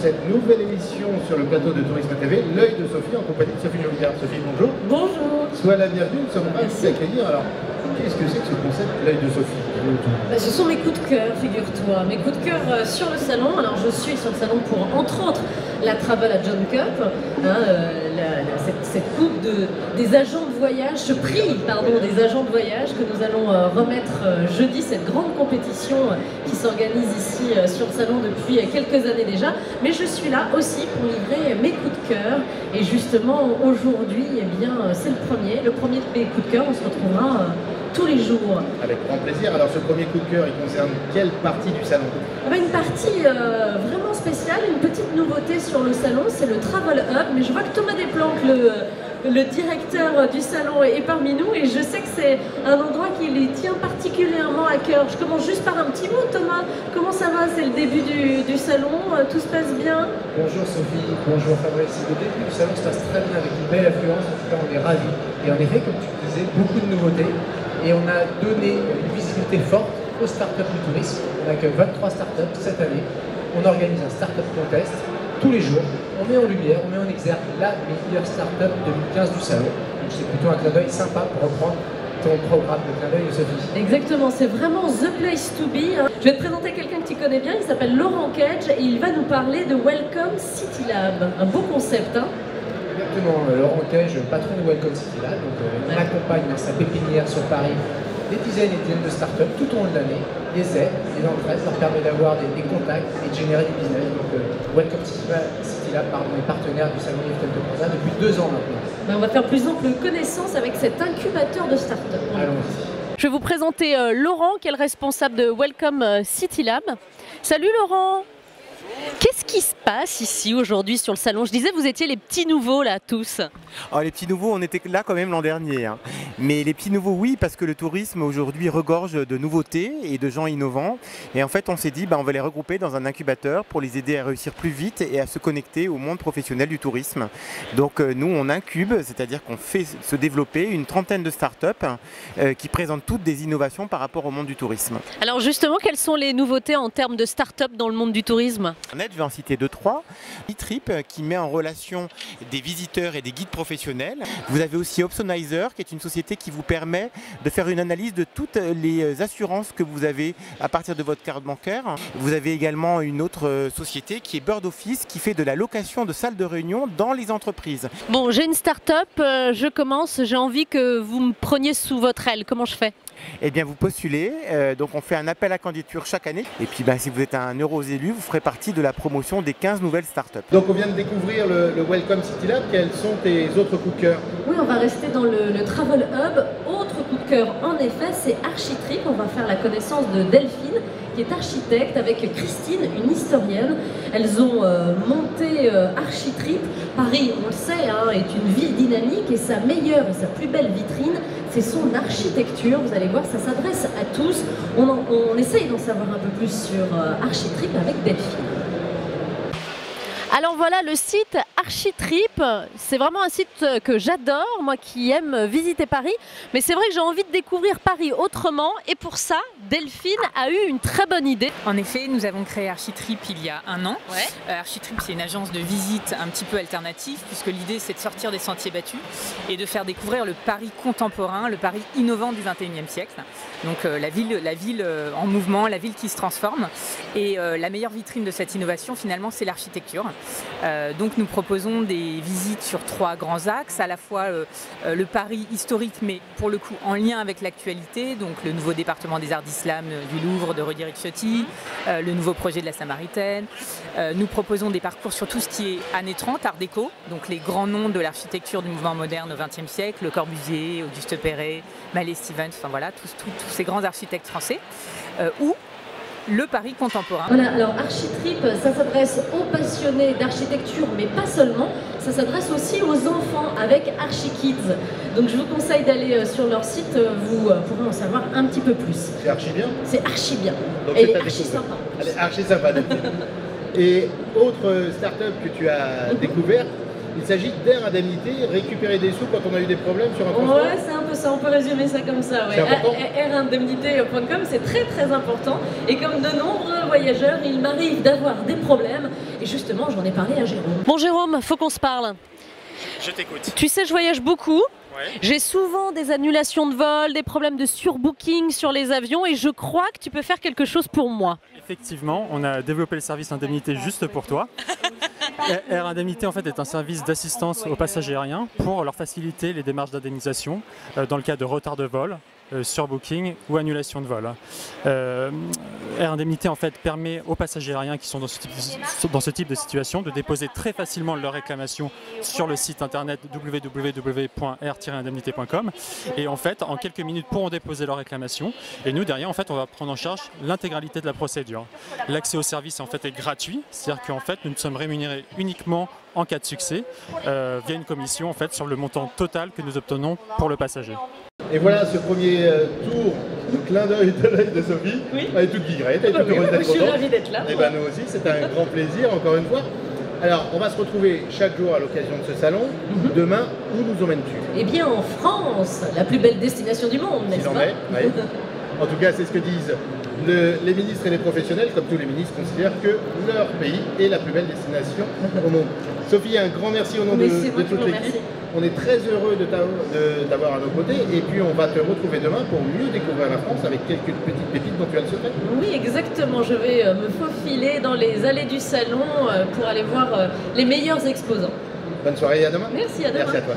cette nouvelle émission sur le plateau de Tourisme TV, l'œil de Sophie, en compagnie de Sophie Jovillard. Sophie, bonjour. Bonjour. Sois la bienvenue, nous sommes ravis de t'accueillir. Alors, qu'est-ce que c'est que ce concept, l'œil de Sophie? Ce sont mes coups de cœur, figure-toi. Mes coups de cœur sur le salon. Alors, je suis sur le salon pour, entre autres, la Travel à John Cup, cette coupe des agents de voyage, ce prix, pardon, des agents de voyage que nous allons remettre jeudi, cette grande compétition qui s'organise ici sur le salon depuis quelques années déjà. Mais je suis là aussi pour livrer mes coups de cœur. Et justement, aujourd'hui, eh bien, c'est le premier de mes coups de cœur. On se retrouvera tous les jours. Avec grand plaisir. Alors, ce premier coup de cœur, il concerne quelle partie du salon? Une partie vraiment spéciale, une petite nouveauté sur le salon, c'est le Travel Hub. Mais je vois que Thomas Desplanques, le directeur du salon, est parmi nous, et je sais que c'est un endroit qui lui tient particulièrement à cœur. Je commence juste par un petit mot, Thomas. Comment ça va? C'est le début du salon, tout se passe bien? Bonjour Sophie, bonjour Fabrice. Le début du salon se passe très bien avec une belle affluence, en tout cas on est ravis. Et en effet, comme tu disais, beaucoup de nouveautés. Et on a donné une visibilité forte aux startups du tourisme. On accueille 23 startups cette année. On organise un startup contest tous les jours. On met en lumière, on met en exergue la meilleure startup 2015 du salon. Donc c'est plutôt un clin d'œil sympa pour reprendre ton programme de clin d'œil, Sophie. Exactement, c'est vraiment the place to be. Je vais te présenter quelqu'un que tu connais bien, il s'appelle Laurent Cage et il va nous parler de Welcome City Lab. Un beau concept, hein? Exactement, Laurent Cage, patron de Welcome City Lab. Donc on accompagne dans sa pépinière sur Paris des dizaines et des dizaines de startups tout au long de l'année, les aide, les entraide, leur permet d'avoir des contacts et de générer du business. Donc Welcome City Lab est partenaire du salon Lifted de Plaza depuis 2 ans maintenant. On va faire plus ample connaissance avec cet incubateur de startups. Allons-y. Je vais vous présenter Laurent, qui est le responsable de Welcome City Lab. Salut Laurent. Qu'est-ce qui se passe ici aujourd'hui sur le salon? Je disais, vous étiez les petits nouveaux là, tous. Oh, les petits nouveaux, on était là quand même l'an dernier. Hein. Mais les petits nouveaux, oui, parce que le tourisme aujourd'hui regorge de nouveautés et de gens innovants. Et en fait, on s'est dit, on va les regrouper dans un incubateur pour les aider à réussir plus vite et à se connecter au monde professionnel du tourisme. Donc nous, on incube, c'est-à-dire qu'on fait se développer une trentaine de startups qui présentent toutes des innovations par rapport au monde du tourisme. Alors justement, quelles sont les nouveautés en termes de startups dans le monde du tourisme? Je vais en citer 2-3. E-Trip qui met en relation des visiteurs et des guides professionnels. Vous avez aussi Opsonizer qui est une société qui vous permet de faire une analyse de toutes les assurances que vous avez à partir de votre carte bancaire. Vous avez également une autre société qui est Bird Office qui fait de la location de salles de réunion dans les entreprises. Bon, j'ai une start-up, je commence, j'ai envie que vous me preniez sous votre aile. Comment je fais? Eh bien, vous postulez, donc on fait un appel à candidature chaque année. Et puis, si vous êtes un heureux élu, vous ferez partie de la promotion des 15 nouvelles startups. Donc, on vient de découvrir le Welcome City Lab. Quels sont tes autres coups de cœur? Oui, on va rester dans le Travel Hub. Autre coup de cœur, en effet, c'est Architrip. On va faire la connaissance de Delphine, qui est architecte, avec Christine, une historienne. Elles ont monté Architrip. Paris, on le sait, est une ville dynamique et sa meilleure et sa plus belle vitrine, c'est son architecture. Vous allez voir, ça s'adresse à tous. On essaye d'en savoir un peu plus sur Architrip avec Delphine. Alors voilà le site Architrip, c'est vraiment un site que j'adore, moi qui aime visiter Paris, mais c'est vrai que j'ai envie de découvrir Paris autrement et pour ça, Delphine a eu une très bonne idée. En effet, nous avons créé Architrip il y a 1 an. Architrip, c'est une agence de visite un petit peu alternative puisque l'idée c'est de sortir des sentiers battus et de faire découvrir le Paris contemporain, le Paris innovant du 21e siècle. Donc la ville en mouvement, la ville qui se transforme et la meilleure vitrine de cette innovation finalement c'est l'architecture. Donc nous proposons des visites sur 3 grands axes, à la fois le Paris historique mais pour le coup en lien avec l'actualité, donc le nouveau département des arts d'islam du Louvre de Rudy Ricciotti, le nouveau projet de la Samaritaine. Nous proposons des parcours sur tout ce qui est années 30, art déco, donc les grands noms de l'architecture du mouvement moderne au XXe siècle, Le Corbusier, Auguste Perret, Mallet Stevens, enfin voilà, tous ces grands architectes français, ou le Paris contemporain. Voilà, alors Architrip, ça s'adresse aux passionnés d'architecture, mais pas seulement, ça s'adresse aussi aux enfants avec ArchiKids. Donc je vous conseille d'aller sur leur site, vous pourrez en savoir un petit peu plus. C'est archi bien? C'est archi bien. Donc elle est archi sympa. Elle est archi sympa. Et autre start-up que tu as découvert, Il s'agit d'Air Indemnité, récupérer des sous quand on a eu des problèmes sur un transport. Ouais, c'est un peu ça, on peut résumer ça comme ça. Ouais. C'est important. Airindemnité.com, c'est très très important. Et comme de nombreux voyageurs, il m'arrive d'avoir des problèmes. Et justement, j'en ai parlé à Jérôme. Bon Jérôme, faut qu'on se parle. Je t'écoute. Tu sais, je voyage beaucoup. Ouais. J'ai souvent des annulations de vol, des problèmes de surbooking sur les avions et je crois que tu peux faire quelque chose pour moi. Effectivement, on a développé le service indemnité juste pour toi. Air Indemnité en fait est un service d'assistance aux passagers aériens pour leur faciliter les démarches d'indemnisation dans le cas de retard de vol, surbooking ou annulation de vol. Air Indemnité en fait permet aux passagers aériens qui sont dans ce type de situation de déposer très facilement leur réclamation sur le site internet www.air-indemnité.com et en fait en quelques minutes pourront déposer leur réclamation et nous derrière en fait on va prendre en charge l'intégralité de la procédure. L'accès au service en fait est gratuit, c'est-à-dire qu'en fait nous sommes rémunérés uniquement en cas de succès via une commission en fait sur le montant total que nous obtenons pour le passager. Et voilà ce premier tour, le clin d'œil de l'œil de Sophie. Oui. Elle est toute guillerette, elle est toute heureuse d'être Je suis contente. ravie d'être là. Et ben nous aussi, c'est un grand plaisir, encore une fois. Alors, on va se retrouver chaque jour à l'occasion de ce salon. Demain, où nous emmènes-tu? Eh bien en France, la plus belle destination du monde, n'est-ce S'il en pas est, oui. En tout cas, c'est ce que disent les ministres et les professionnels, comme tous les ministres considèrent que leur pays est la plus belle destination au monde. Sophie, un grand merci au nom de toute l'équipe. On est très heureux de t'avoir à nos côtés et puis on va te retrouver demain pour mieux découvrir la France avec quelques petites pépites dont tu as le secret. Oui, exactement. Je vais me faufiler dans les allées du salon pour aller voir les meilleurs exposants. Bonne soirée et à demain. Merci, à demain. Merci à toi.